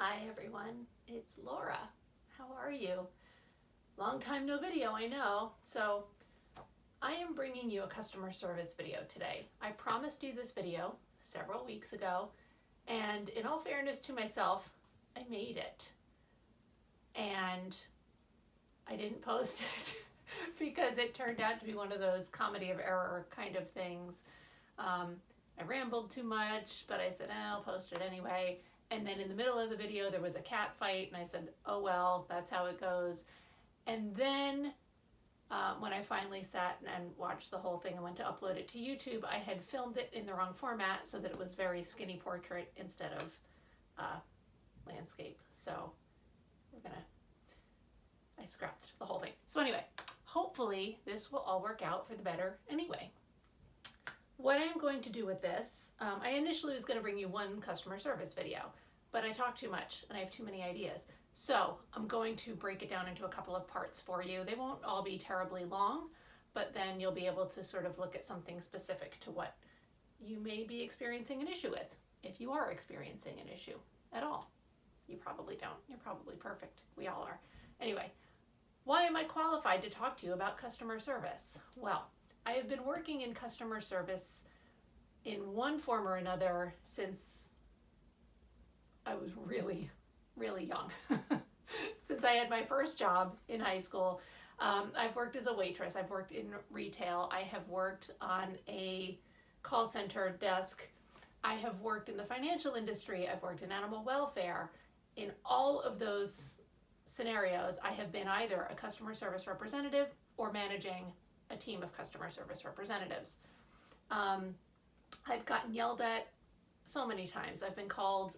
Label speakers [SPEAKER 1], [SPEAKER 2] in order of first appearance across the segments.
[SPEAKER 1] Hi everyone, it's Laura. How are you? Long time no video, I know. So I am bringing you a customer service video today. I promised you this video several weeks ago, and in all fairness to myself, I made it. And I didn't post it because it turned out to be one of those comedy of error kind of things. I rambled too much, but I said, I'll post it anyway. And then in the middle of the video, there was a cat fight, and I said, oh well, that's how it goes. And then when I finally sat and watched the whole thing and went to upload it to YouTube, I had filmed it in the wrong format so that it was very skinny portrait instead of landscape. So I scrapped the whole thing. So anyway, hopefully this will all work out for the better anyway. What I'm going to do with this, I initially was going to bring you one customer service video, but I talk too much and I have too many ideas. So I'm going to break it down into a couple of parts for you. They won't all be terribly long, but then you'll be able to sort of look at something specific to what you may be experiencing an issue with, if you are experiencing an issue at all. You probably don't. You're probably perfect. We all are. Anyway, why am I qualified to talk to you about customer service? Well, I have been working in customer service in one form or another since I was really, really young. Since I had my first job in high school, I've worked as a waitress. I've worked in retail. I have worked on a call center desk. I have worked in the financial industry. I've worked in animal welfare. In all of those scenarios, I have been either a customer service representative or managing a team of customer service representatives. I've gotten yelled at so many times. I've been called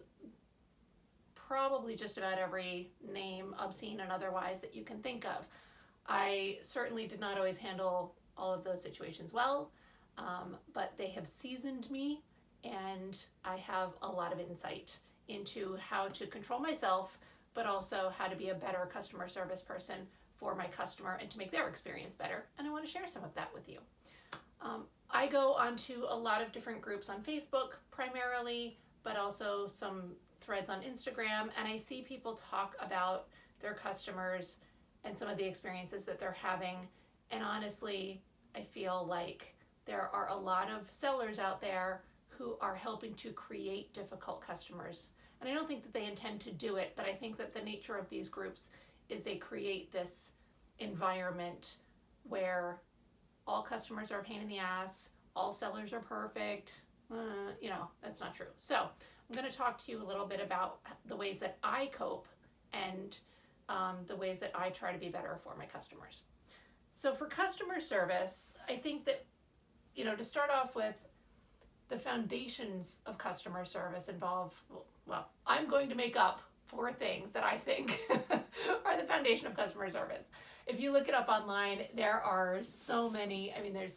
[SPEAKER 1] probably just about every name, obscene and otherwise, that you can think of. I certainly did not always handle all of those situations well, but they have seasoned me, and I have a lot of insight into how to control myself, but also how to be a better customer service person for my customer and to make their experience better. And I want to share some of that with you. I go onto a lot of different groups on Facebook primarily, but also some threads on Instagram, and I see people talk about their customers and some of the experiences that they're having. And honestly, I feel like there are a lot of sellers out there who are helping to create difficult customers. And I don't think that they intend to do it, but I think that the nature of these groups is they create this environment where all customers are a pain in the ass, all sellers are perfect. That's not true. So I'm going to talk to you a little bit about the ways that I cope and the ways that I try to be better for my customers. So for customer service, I think that, to start off with, the foundations of customer service involve, well, I'm going to make up 4 things that I think are the foundation of customer service. If you look it up online, there are so many. There's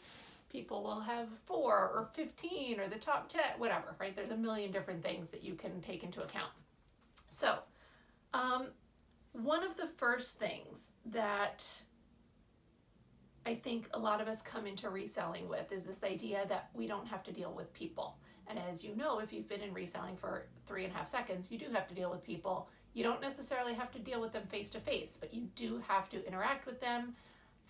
[SPEAKER 1] people will have 4 or 15 or the top 10, whatever, right? There's a million different things that you can take into account. So, one of the first things that I think a lot of us come into reselling with is this idea that we don't have to deal with people. And as you know, if you've been in reselling for 3.5 seconds, you do have to deal with people. You don't necessarily have to deal with them face to face, but you do have to interact with them.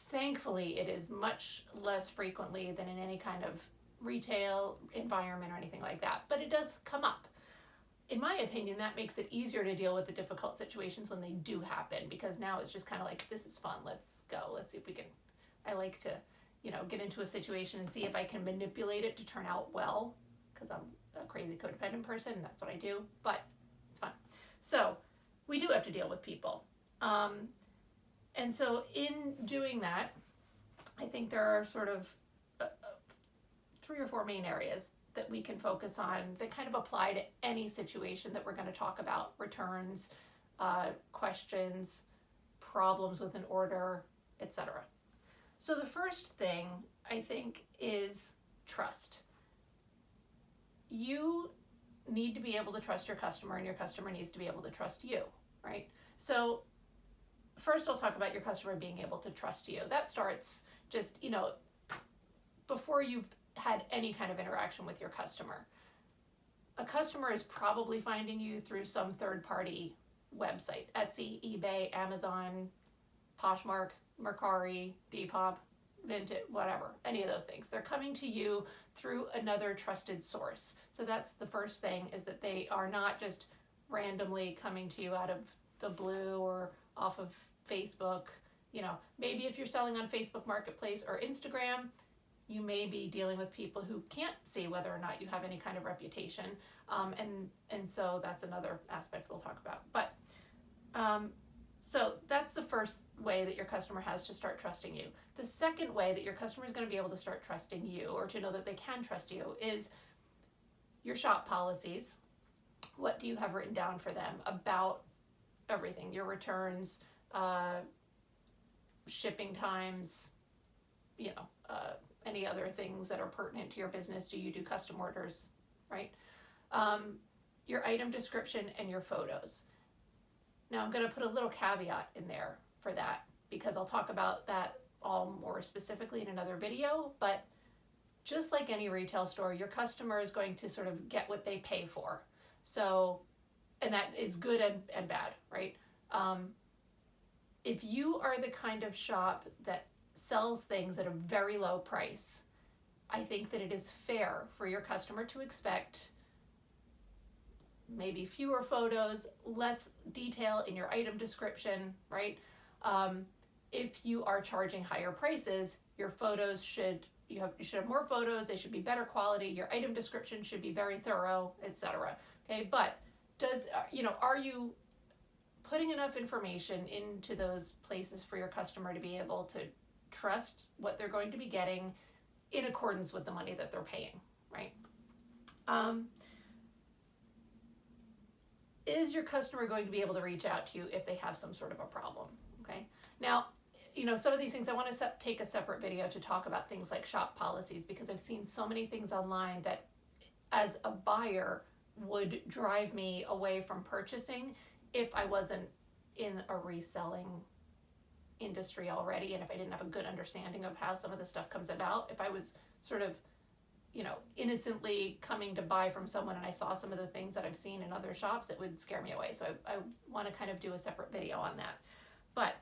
[SPEAKER 1] Thankfully, it is much less frequently than in any kind of retail environment or anything like that, but it does come up. In my opinion, that makes it easier to deal with the difficult situations when they do happen, because now it's just kind of like, this is fun, let's go, let's see if we can. I like to, get into a situation and see if I can manipulate it to turn out well, because I'm a crazy codependent person, and that's what I do, but it's fun. So we do have to deal with people. And so in doing that, I think there are sort of 3 or 4 main areas that we can focus on that kind of apply to any situation that we're going to talk about: returns, questions, problems with an order, etc. So the first thing, I think, is trust. You need to be able to trust your customer, and your customer needs to be able to trust you, right? So first, I'll talk about your customer being able to trust you. That starts just, before you've had any kind of interaction with your customer. a customer is probably finding you through some third-party website, Etsy, eBay, Amazon, Poshmark, Mercari, Depop, Vinted, whatever, any of those things. They're coming to you through another trusted source. So that's the first thing, is that they are not just randomly coming to you out of the blue or off of Facebook. You know, maybe if you're selling on Facebook Marketplace or Instagram, you may be dealing with people who can't see whether or not you have any kind of reputation. And so that's another aspect we'll talk about. But so that's the first way that your customer has to start trusting you. The second way that your customer is going to be able to start trusting you, or to know that they can trust you, is your shop policies. What do you have written down for them about everything? Your returns, shipping times, any other things that are pertinent to your business. Do you do custom orders, right? Your item description and your photos. Now I'm going to put a little caveat in there for that, because I'll talk about that all more specifically in another video. But just like any retail store, your customer is going to sort of get what they pay for. So, and that is good and bad, right? If you are the kind of shop that sells things at a very low price, I think that it is fair for your customer to expect maybe fewer photos, less detail in your item description, right? If you are charging higher prices, your photos you should have more photos, they should be better quality, your item description should be very thorough, etc. Okay, but are you putting enough information into those places for your customer to be able to trust what they're going to be getting in accordance with the money that they're paying, right? Is your customer going to be able to reach out to you if they have some sort of a problem? Okay. Now, some of these things I want to take a separate video to talk about, things like shop policies, because I've seen so many things online that as a buyer would drive me away from purchasing if I wasn't in a reselling industry already, and if I didn't have a good understanding of how some of this stuff comes about. If I was sort of innocently coming to buy from someone and I saw some of the things that I've seen in other shops, it would scare me away. So I want to kind of do a separate video on that. But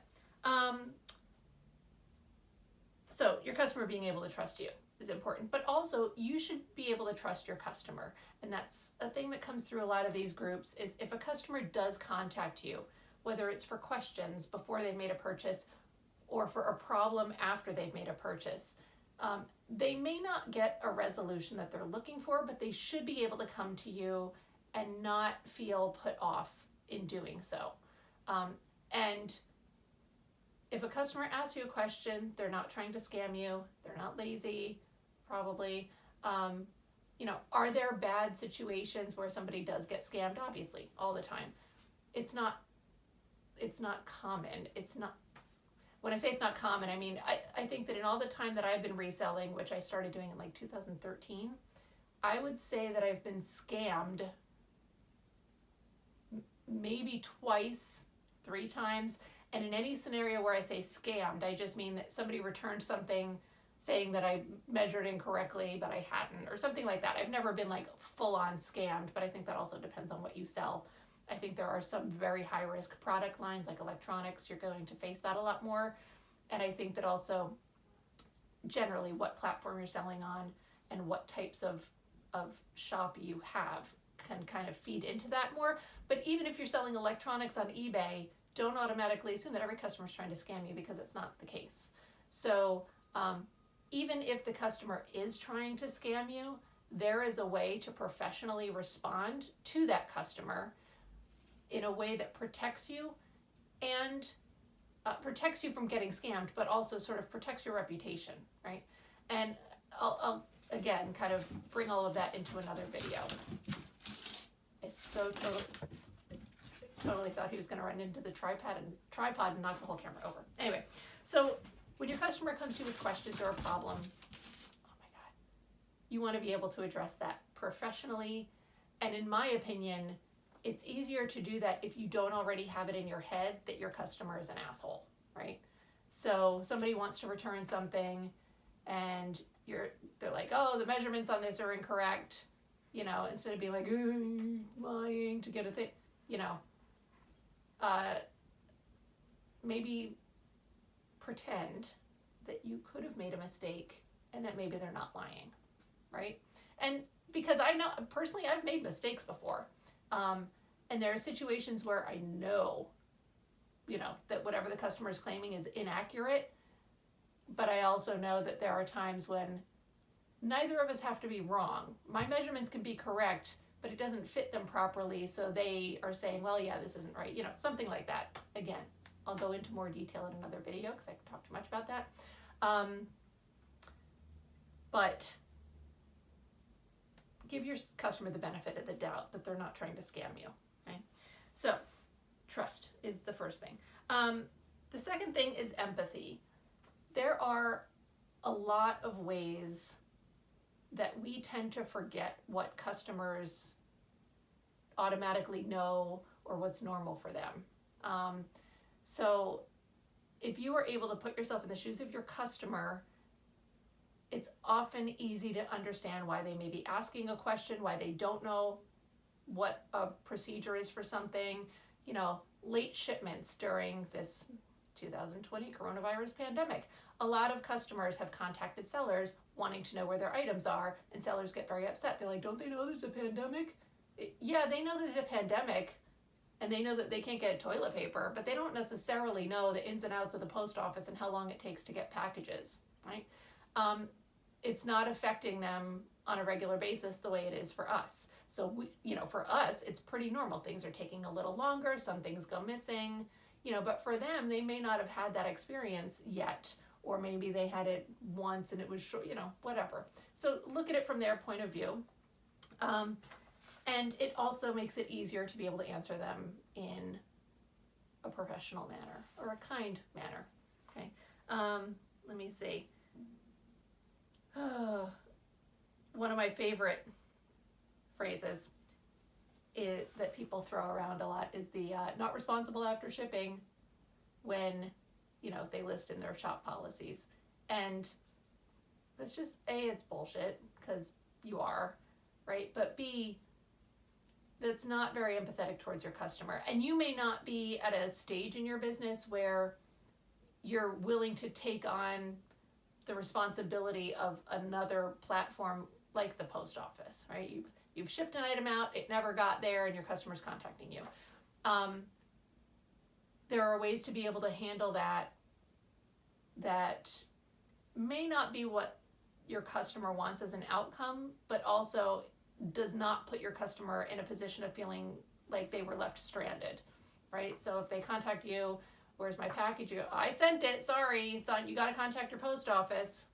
[SPEAKER 1] so your customer being able to trust you is important, but also you should be able to trust your customer. And that's a thing that comes through a lot of these groups, is if a customer does contact you, whether it's for questions before they've made a purchase or for a problem after they've made a purchase, they may not get a resolution that they're looking for, but they should be able to come to you and not feel put off in doing so. And if a customer asks you a question, they're not trying to scam you, they're not lazy, probably. Are there bad situations where somebody does get scammed? Obviously, all the time. It's not common. When I say it's not common, I mean, I think that in all the time that I've been reselling, which I started doing in like 2013, I would say that I've been scammed maybe twice, 3 times. And in any scenario where I say scammed, I just mean that somebody returned something saying that I measured incorrectly, but I hadn't, or something like that. I've never been like full on scammed, but I think that also depends on what you sell. I think there are some very high risk product lines like electronics, you're going to face that a lot more. And I think that also generally what platform you're selling on and what types of shop you have can kind of feed into that more. But even if you're selling electronics on eBay, don't automatically assume that every customer is trying to scam you, because it's not the case. So even if the customer is trying to scam you, there is a way to professionally respond to that customer in a way that protects you and protects you from getting scammed, but also sort of protects your reputation, right? And I'll again kind of bring all of that into another video. I so totally thought he was going to run into the tripod and knock the whole camera over. Anyway, so when your customer comes to you with questions or a problem, oh my God, you want to be able to address that professionally. And in my opinion, it's easier to do that if you don't already have it in your head that your customer is an asshole, right? So somebody wants to return something and they're like, oh, the measurements on this are incorrect. instead of being like, lying to get a thing, maybe pretend that you could have made a mistake and that maybe they're not lying, right? And because I know, personally, I've made mistakes before. And there are situations where I know, that whatever the customer is claiming is inaccurate, but I also know that there are times when neither of us have to be wrong. My measurements can be correct, but it doesn't fit them properly, so they are saying, well, yeah, this isn't right, something like that. Again, I'll go into more detail in another video because I can talk too much about that. But give your customer the benefit of the doubt that they're not trying to scam you. Okay? So, trust is the first thing. The second thing is empathy. There are a lot of ways that we tend to forget what customers automatically know or what's normal for them. So if you are able to put yourself in the shoes of your customer, it's often easy to understand why they may be asking a question, why they don't know what a procedure is for something. Late shipments during this 2020 coronavirus pandemic. A lot of customers have contacted sellers wanting to know where their items are, and sellers get very upset. They're like, don't they know there's a pandemic? Yeah, they know there's a pandemic, and they know that they can't get toilet paper, but they don't necessarily know the ins and outs of the post office and how long it takes to get packages, right? It's not affecting them on a regular basis the way it is for us. So, for us, it's pretty normal. Things are taking a little longer. Some things go missing, but for them, they may not have had that experience yet, or maybe they had it once and it was short, whatever. So look at it from their point of view. And it also makes it easier to be able to answer them in a professional manner or a kind manner. Okay. Let me see. One of my favorite phrases that people throw around a lot is the not responsible after shipping when, they list in their shop policies. And that's just, A, it's bullshit because you are, right? But B, that's not very empathetic towards your customer. And you may not be at a stage in your business where you're willing to take on the responsibility of another platform like the post office, right? You've shipped an item out, it never got there, and your customer's contacting you. There are ways to be able to handle that may not be what your customer wants as an outcome, but also does not put your customer in a position of feeling like they were left stranded, right? So if they contact you, where's my package? You go, I sent it, sorry, it's on, you got to contact your post office.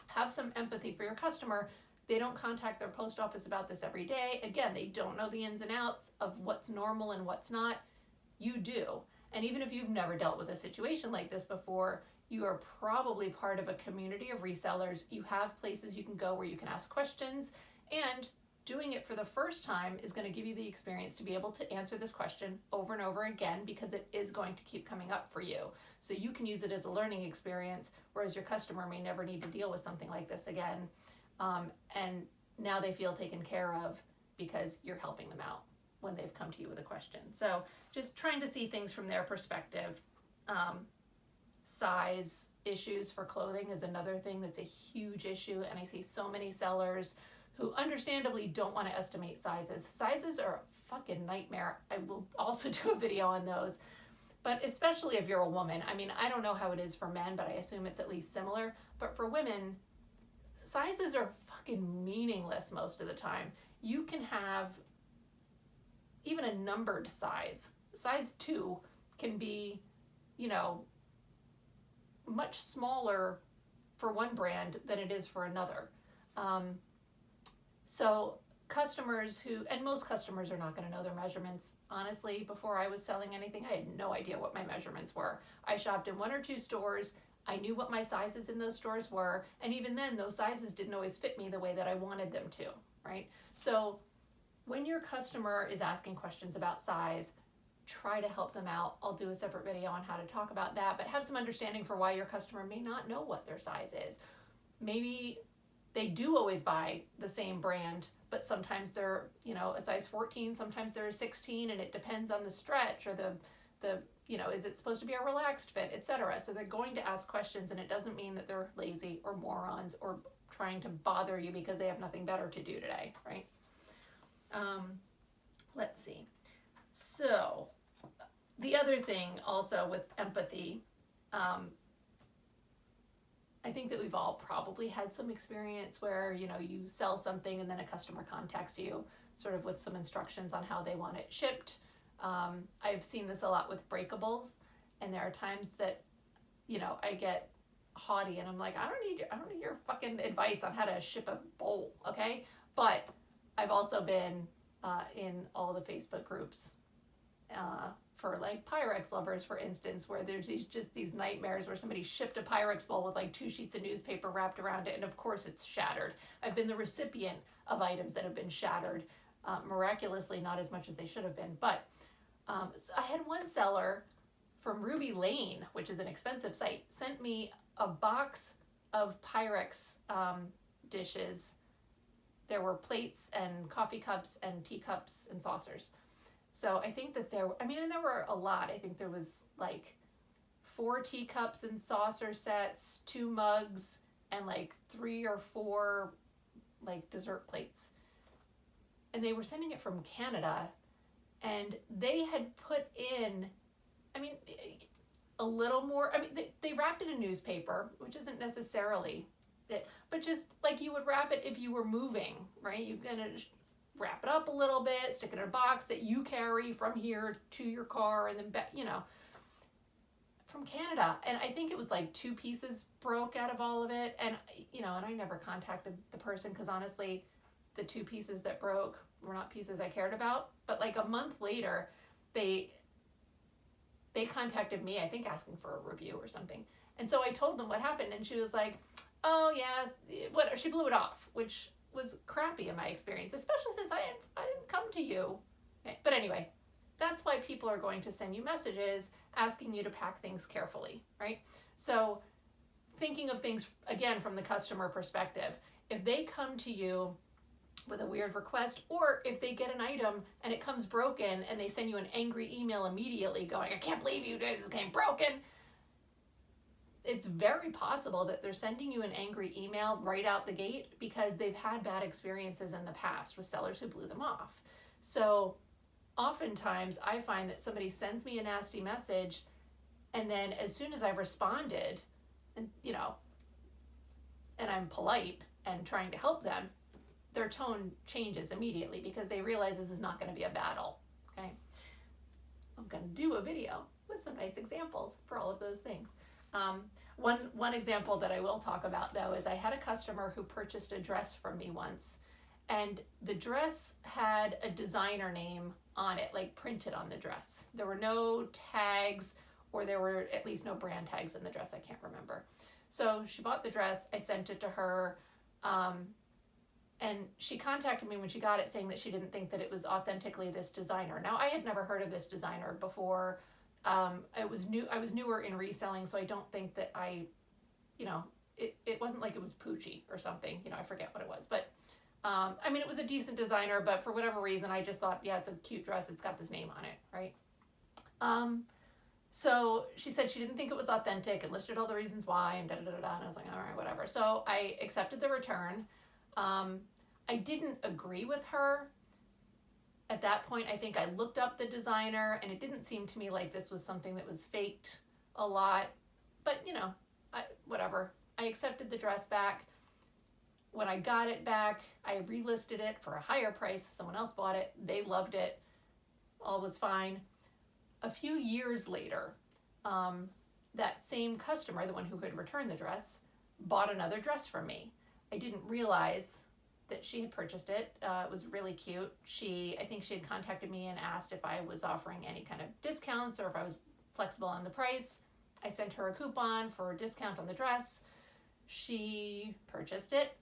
[SPEAKER 1] Have some empathy for your customer. They don't contact their post office about this every day. Again, they don't know the ins and outs of what's normal and what's not. You do. And even if you've never dealt with a situation like this before, you are probably part of a community of resellers. You have places you can go where you can ask questions, and doing it for the first time is going to give you the experience to be able to answer this question over and over again, because it is going to keep coming up for you. So you can use it as a learning experience, whereas your customer may never need to deal with something like this again. And now they feel taken care of because you're helping them out when they've come to you with a question. So just trying to see things from their perspective. Size issues for clothing is another thing that's a huge issue, and I see so many sellers who understandably don't want to estimate sizes. Sizes are a fucking nightmare. I will also do a video on those, but especially if you're a woman. I mean, I don't know how it is for men, but I assume it's at least similar. But for women, sizes are fucking meaningless most of the time. You can have even a numbered size. Size 2 can be, much smaller for one brand than it is for another. So customers and most customers are not going to know their measurements. Honestly, before I was selling anything, I had no idea what my measurements were. I shopped in 1 or 2 stores. I knew what my sizes in those stores were. And even then, those sizes didn't always fit me the way that I wanted them to, right? So when your customer is asking questions about size, try to help them out. I'll do a separate video on how to talk about that, but have some understanding for why your customer may not know what their size is. Maybe they do always buy the same brand, but sometimes they're, a size 14, sometimes they're a 16, and it depends on the stretch or the is it supposed to be a relaxed fit, etc. So they're going to ask questions, and it doesn't mean that they're lazy or morons or trying to bother you because they have nothing better to do today, right? Let's see. So the other thing also with empathy, I think that we've all probably had some experience where, you sell something and then a customer contacts you sort of with some instructions on how they want it shipped. I've seen this a lot with breakables, and there are times that, I get haughty and I'm like, I don't need your fucking advice on how to ship a bowl, okay? But I've also been in all the Facebook groups for like Pyrex lovers, for instance, where there's these nightmares where somebody shipped a Pyrex bowl with like 2 sheets of newspaper wrapped around it, and of course it's shattered. I've been the recipient of items that have been shattered, miraculously not as much as they should have been. But so I had one seller from Ruby Lane, which is an expensive site, sent me a box of Pyrex dishes. There were plates and coffee cups and teacups and saucers. So I think that there were a lot. I think there was like 4 teacups and saucer sets, 2 mugs, and like 3 or 4 like dessert plates. And they were sending it from Canada, and they had put in, a little more, they wrapped it in newspaper, which isn't necessarily it, but just like you would wrap it if you were moving, right? You're gonna wrap it up a little bit, stick it in a box that you carry from here to your car, and then from Canada. And I think it was like 2 pieces broke out of all of it, and and I never contacted the person because honestly the 2 pieces that broke were not pieces I cared about. But like a month later, they contacted me, I think asking for a review or something. And so I told them what happened, and she was like, oh yes, she blew it off, which was crappy in my experience, especially since I didn't come to you. Okay. But anyway, that's why people are going to send you messages asking you to pack things carefully, right? So thinking of things, again, from the customer perspective, if they come to you with a weird request, or if they get an item and it comes broken and they send you an angry email immediately going, I can't believe you guys came broken, it's very possible that they're sending you an angry email right out the gate because they've had bad experiences in the past with sellers who blew them off. So oftentimes I find that somebody sends me a nasty message, and then as soon as I've responded, and and I'm polite and trying to help them, their tone changes immediately because they realize this is not going to be a battle. Okay, I'm going to do a video with some nice examples for all of those things. One example that I will talk about, though, is I had a customer who purchased a dress from me once, and the dress had a designer name on it, like printed on the dress. There were no tags, or there were at least no brand tags in the dress. I can't remember. So she bought the dress. I sent it to her, and she contacted me when she got it saying that she didn't think that it was authentically this designer. Now, I had never heard of this designer before. I was newer in reselling, so I don't think that it wasn't like it was Poochie or something, I forget what it was, but it was a decent designer, but for whatever reason, I just thought, yeah, it's a cute dress, it's got this name on it, right? So she said she didn't think it was authentic and listed all the reasons why, and and I was like, all right, whatever. So I accepted the return. I didn't agree with her. At that point, I think I looked up the designer, and it didn't seem to me like this was something that was faked a lot. But, whatever. I accepted the dress back. When I got it back, I relisted it for a higher price. Someone else bought it. They loved it. All was fine. A few years later, that same customer, the one who had returned the dress, bought another dress from me. I didn't realize that she had purchased it. It was really cute. I think she had contacted me and asked if I was offering any kind of discounts or if I was flexible on the price. I sent her a coupon for a discount on the dress. She purchased it.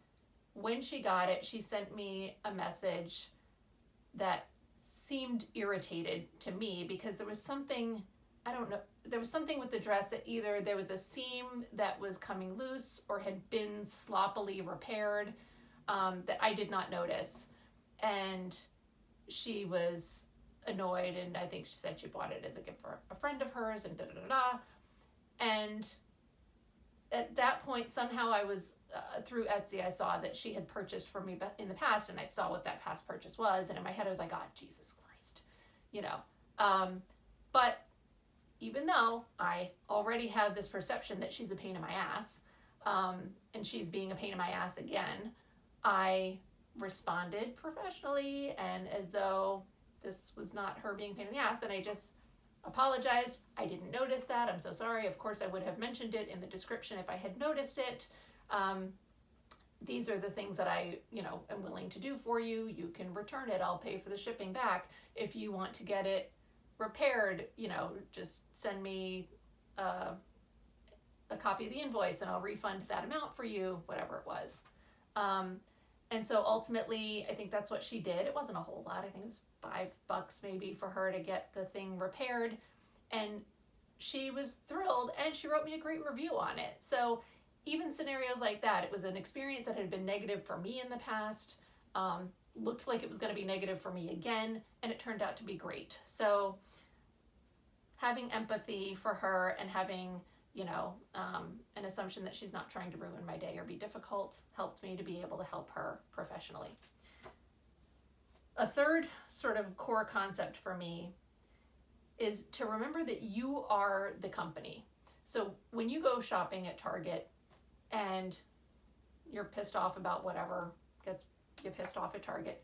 [SPEAKER 1] When she got it, she sent me a message that seemed irritated to me because there was something I don't know, there was something with the dress that either there was a seam that was coming loose or had been sloppily repaired, that I did not notice. And she was annoyed, and I think she said she bought it as a gift for a friend of hers, and da da da da. And at that point, somehow I was, through Etsy, I saw that she had purchased for me in the past, and I saw what that past purchase was, and in my head I was like, God, Jesus Christ, you know. But even though I already have this perception that she's a pain in my ass, and she's being a pain in my ass again, I responded professionally and as though this was not her being a pain in the ass, and I just apologized. I didn't notice that. I'm so sorry. Of course, I would have mentioned it in the description if I had noticed it. These are the things that I, am willing to do for you. You can return it. I'll pay for the shipping back. If you want to get it repaired, just send me a copy of the invoice and I'll refund that amount for you, whatever it was. And so ultimately, I think that's what she did. It wasn't a whole lot. I think it was $5 maybe for her to get the thing repaired. And she was thrilled, and she wrote me a great review on it. So even scenarios like that, it was an experience that had been negative for me in the past, looked like it was going to be negative for me again, and it turned out to be great. So having empathy for her and having an assumption that she's not trying to ruin my day or be difficult helped me to be able to help her professionally. A third sort of core concept for me is to remember that you are the company. So when you go shopping at Target and you're pissed off about whatever gets you pissed off at Target,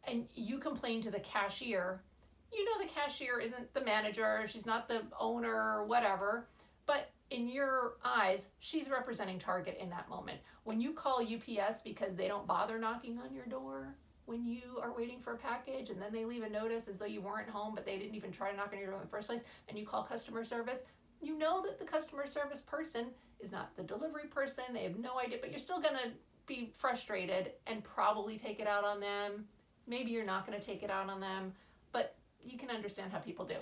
[SPEAKER 1] and you complain to the cashier, the cashier isn't the manager, she's not the owner, whatever, but in your eyes, she's representing Target in that moment. When you call UPS because they don't bother knocking on your door, when you are waiting for a package and then they leave a notice as though you weren't home, but they didn't even try to knock on your door in the first place, and you call customer service, you know that the customer service person is not the delivery person, they have no idea, but you're still gonna be frustrated and probably take it out on them. Maybe you're not gonna take it out on them, but you can understand how people do.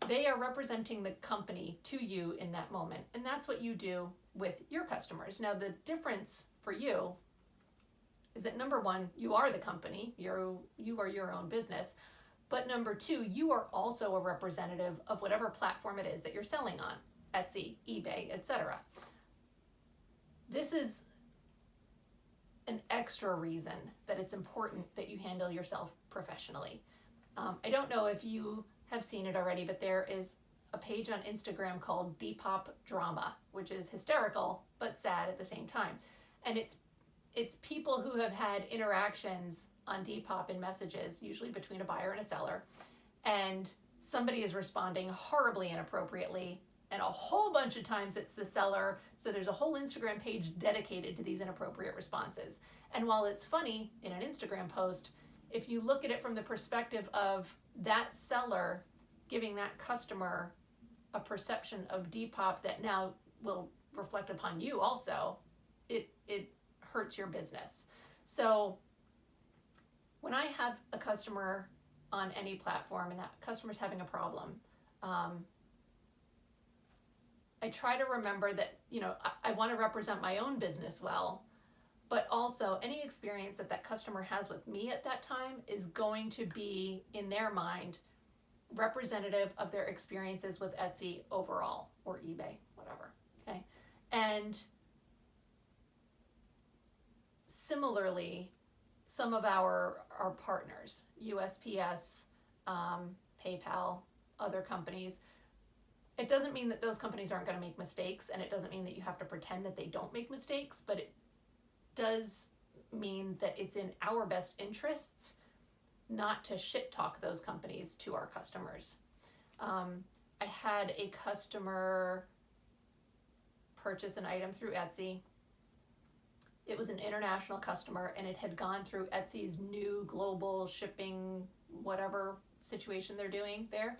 [SPEAKER 1] They are representing the company to you in that moment, and that's what you do with your customers. Now, the difference for you is that number one, you are the company, you are your own business, but number two, you are also a representative of whatever platform it is that you're selling on, Etsy, eBay, etc. This is an extra reason that it's important that you handle yourself professionally. I don't know if you have seen it already, but there is a page on Instagram called Depop Drama, which is hysterical but sad at the same time. And it's people who have had interactions on Depop in messages, usually between a buyer and a seller, and somebody is responding horribly inappropriately, and a whole bunch of times it's the seller, so there's a whole Instagram page dedicated to these inappropriate responses. And while it's funny in an Instagram post, if you look at it from the perspective of that seller giving that customer a perception of Depop that now will reflect upon you also, it hurts your business. So when I have a customer on any platform and that customer's having a problem, I try to remember that, I want to represent my own business well, but also any experience that customer has with me at that time is going to be, in their mind, representative of their experiences with Etsy overall, or eBay, whatever, okay? And similarly, some of our partners, USPS, PayPal, other companies, it doesn't mean that those companies aren't going to make mistakes, and it doesn't mean that you have to pretend that they don't make mistakes, but it does mean that it's in our best interests not to shit talk those companies to our customers. I had a customer purchase an item through Etsy. It was an international customer, and it had gone through Etsy's new global shipping, whatever situation they're doing there.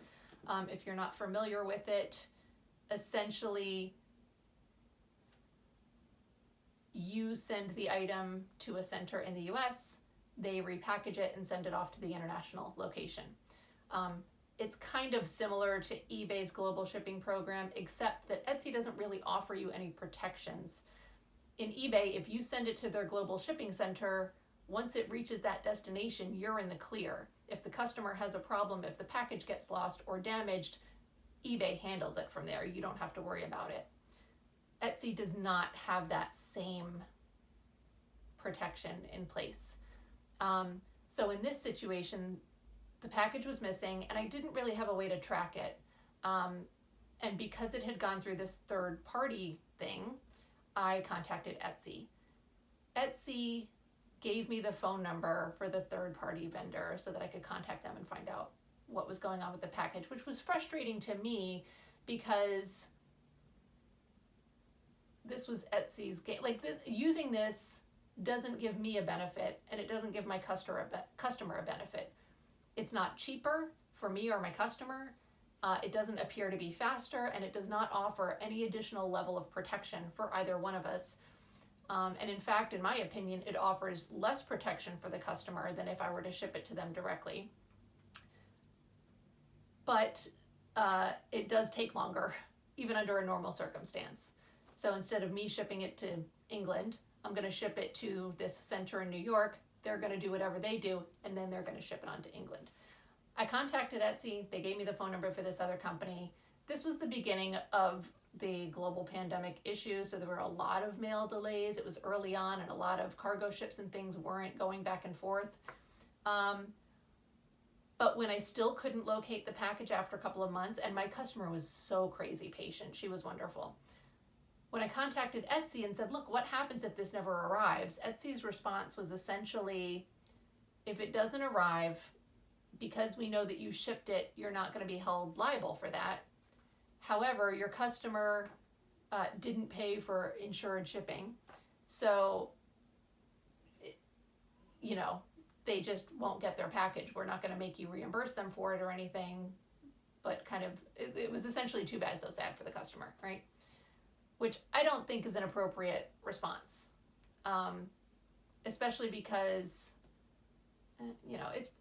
[SPEAKER 1] If you're not familiar with it, essentially you send the item to a center in the US, they repackage it and send it off to the international location. it's kind of similar to eBay's global shipping program, except that Etsy doesn't really offer you any protections. In eBay, if you send it to their global shipping center, once it reaches that destination, you're in the clear. If the customer has a problem, if the package gets lost or damaged, eBay handles it from there. You don't have to worry about it. Etsy does not have that same protection in place. So in this situation, the package was missing and I didn't really have a way to track it. And because it had gone through this third party thing, I contacted Etsy. Etsy gave me the phone number for the third party vendor so that I could contact them and find out what was going on with the package, which was frustrating to me because this was Etsy's game. Like using this doesn't give me a benefit and it doesn't give my customer a benefit. It's not cheaper for me or my customer. It doesn't appear to be faster, and it does not offer any additional level of protection for either one of us. And in fact, in my opinion, it offers less protection for the customer than if I were to ship it to them directly. But it does take longer, even under a normal circumstance. So instead of me shipping it to England, I'm going to ship it to this center in New York. They're going to do whatever they do, and then they're going to ship it on to England. I contacted Etsy. They gave me the phone number for this other company. This was the beginning of the global pandemic issue, so there were a lot of mail delays. It was early on, and a lot of cargo ships and things weren't going back and forth. But when I still couldn't locate the package after a couple of months, and my customer was so crazy patient, she was wonderful. When I contacted Etsy and said, look, what happens if this never arrives? Etsy's response was essentially, if it doesn't arrive, because we know that you shipped it, you're not going to be held liable for that. However, your customer didn't pay for insured shipping. So, they just won't get their package. We're not going to make you reimburse them for it or anything. But it was essentially too bad, so sad for the customer, right? Which I don't think is an appropriate response. Especially because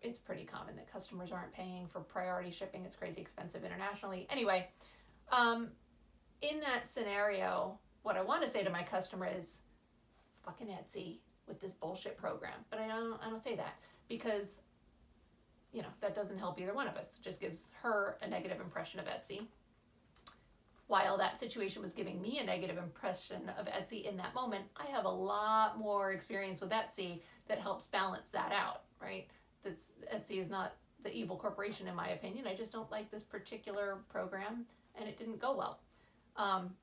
[SPEAKER 1] it's pretty common that customers aren't paying for priority shipping. It's crazy expensive internationally. Anyway, in that scenario, what I want to say to my customer is, fucking Etsy with this bullshit program. But I don't say that because, that doesn't help either one of us. It just gives her a negative impression of Etsy. While that situation was giving me a negative impression of Etsy in that moment, I have a lot more experience with Etsy that helps balance that out, right? Etsy is not the evil corporation in my opinion. I just don't like this particular program and it didn't go well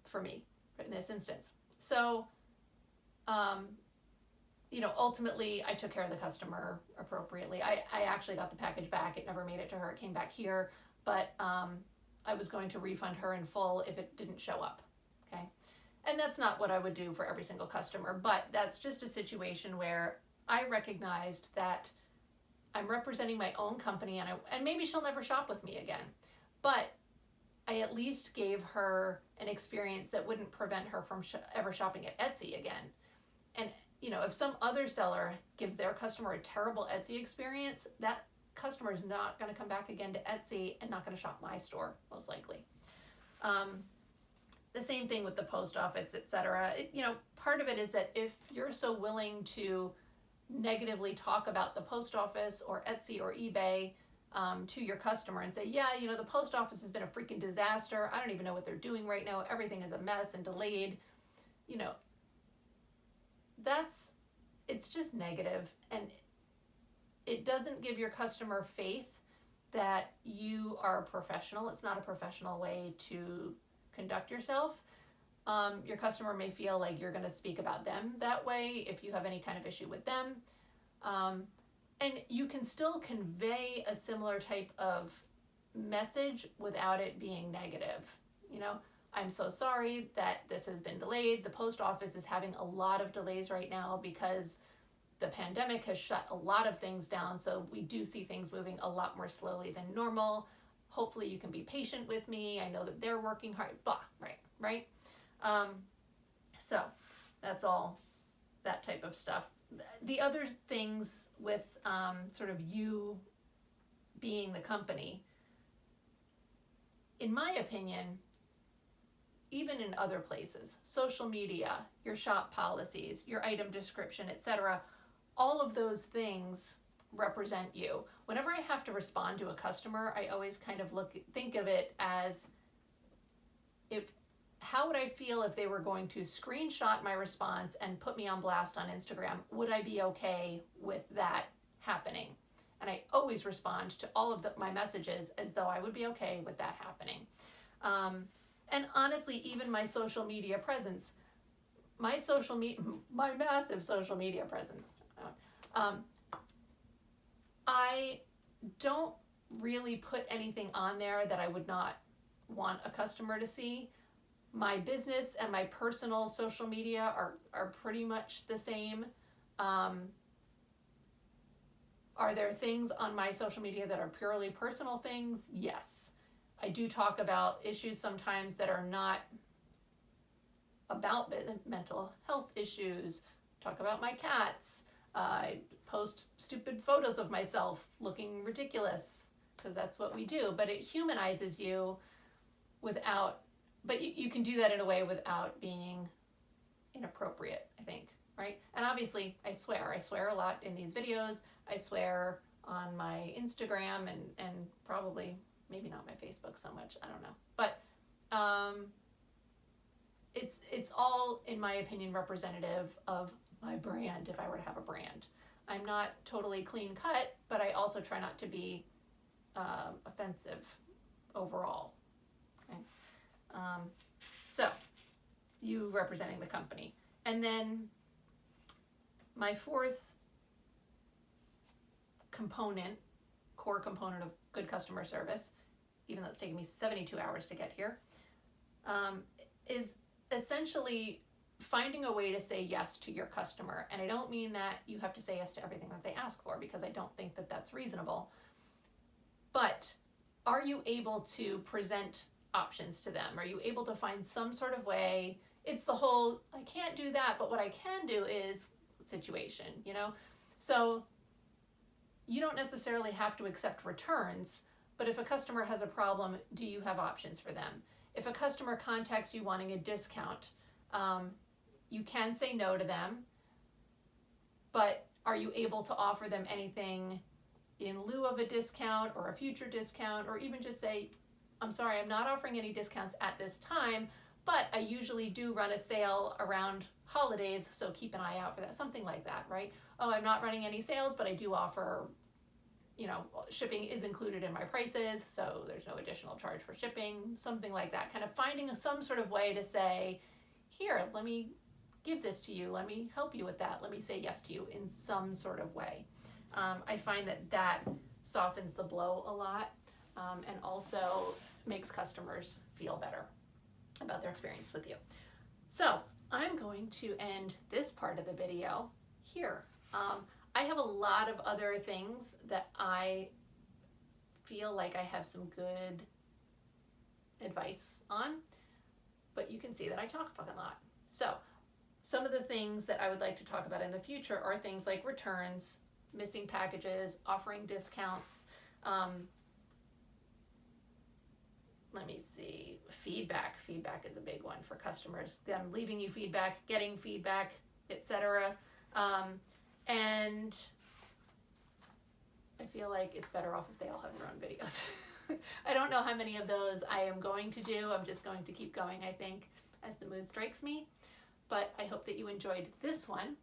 [SPEAKER 1] for me in this instance. So, ultimately I took care of the customer appropriately. I actually got the package back. It never made it to her. It came back here, but I was going to refund her in full if it didn't show up, okay? And that's not what I would do for every single customer, but that's just a situation where I recognized that I'm representing my own company and maybe she'll never shop with me again, but I at least gave her an experience that wouldn't prevent her from ever shopping at Etsy again. And, if some other seller gives their customer a terrible Etsy experience, that customer is not going to come back again to Etsy and not going to shop my store, most likely. The same thing with the post office, etc. Part of it is that if you're so willing to negatively talk about the post office or Etsy or eBay to your customer and say, yeah, the post office has been a freaking disaster. I don't even know what they're doing right now. Everything is a mess and delayed. It's just negative, and it doesn't give your customer faith that you are a professional. It's not a professional way to conduct yourself. Your customer may feel like you're going to speak about them that way if you have any kind of issue with them. And you can still convey a similar type of message without it being negative. I'm so sorry that this has been delayed. The post office is having a lot of delays right now because the pandemic has shut a lot of things down, so we do see things moving a lot more slowly than normal. Hopefully you can be patient with me. I know that they're working hard. Blah, right? So that's all that type of stuff. The other things with sort of you being the company, in my opinion, even in other places, social media, your shop policies, your item description, etc., all of those things represent you. Whenever I have to respond to a customer, I always kind of think of it as, how would I feel if they were going to screenshot my response and put me on blast on Instagram? Would I be okay with that happening? And I always respond to all of my messages as though I would be okay with that happening. And honestly, even my social media presence, my massive social media presence, I don't really put anything on there that I would not want a customer to see. My business and my personal social media are pretty much the same. Are there things on my social media that are purely personal things? Yes. I do talk about issues sometimes that are not about mental health issues. Talk about my cats. I post stupid photos of myself looking ridiculous, because that's what we do. But it humanizes you but you can do that in a way without being inappropriate, I think, right? And obviously, I swear a lot in these videos. I swear on my Instagram and probably, maybe not my Facebook so much, I don't know. But it's all, in my opinion, representative of my brand, if I were to have a brand. I'm not totally clean cut, but I also try not to be offensive overall. Okay. So, you representing the company. And then my fourth core component of good customer service, even though it's taken me 72 hours to get here, is essentially finding a way to say yes to your customer. And I don't mean that you have to say yes to everything that they ask for, because I don't think that that's reasonable. But are you able to present options to them? Are you able to find some sort of way? It's the whole, I can't do that, but what I can do is situation, So you don't necessarily have to accept returns, but if a customer has a problem, do you have options for them? If a customer contacts you wanting a discount, you can say no to them, but are you able to offer them anything in lieu of a discount or a future discount, or even just say, I'm sorry, I'm not offering any discounts at this time, but I usually do run a sale around holidays, so keep an eye out for that, something like that, right? Oh, I'm not running any sales, but I do offer, shipping is included in my prices, so there's no additional charge for shipping, something like that. Kind of finding some sort of way to say, here, let me give this to you, let me help you with that, let me say yes to you in some sort of way. I find that softens the blow a lot, and also makes customers feel better about their experience with you. So I'm going to end this part of the video here. I have a lot of other things that I feel like I have some good advice on, but you can see that I talk a fucking lot. So some of the things that I would like to talk about in the future are things like returns, missing packages, offering discounts, let me see, feedback. Feedback is a big one for customers. Them leaving you feedback, getting feedback, etc. And I feel like it's better off if they all have their own videos. I don't know how many of those I am going to do. I'm just going to keep going, I think, as the mood strikes me. But I hope that you enjoyed this one.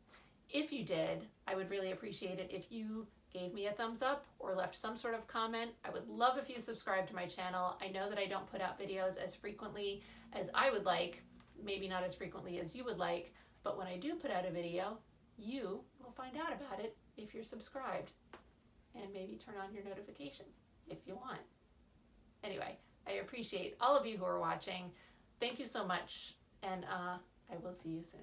[SPEAKER 1] If you did, I would really appreciate it if you gave me a thumbs up or left some sort of comment. I would love if you subscribe to my channel. I know that I don't put out videos as frequently as I would like, maybe not as frequently as you would like, but when I do put out a video, you will find out about it if you're subscribed, and maybe turn on your notifications if you want. Anyway, I appreciate all of you who are watching. Thank you so much, and I will see you soon.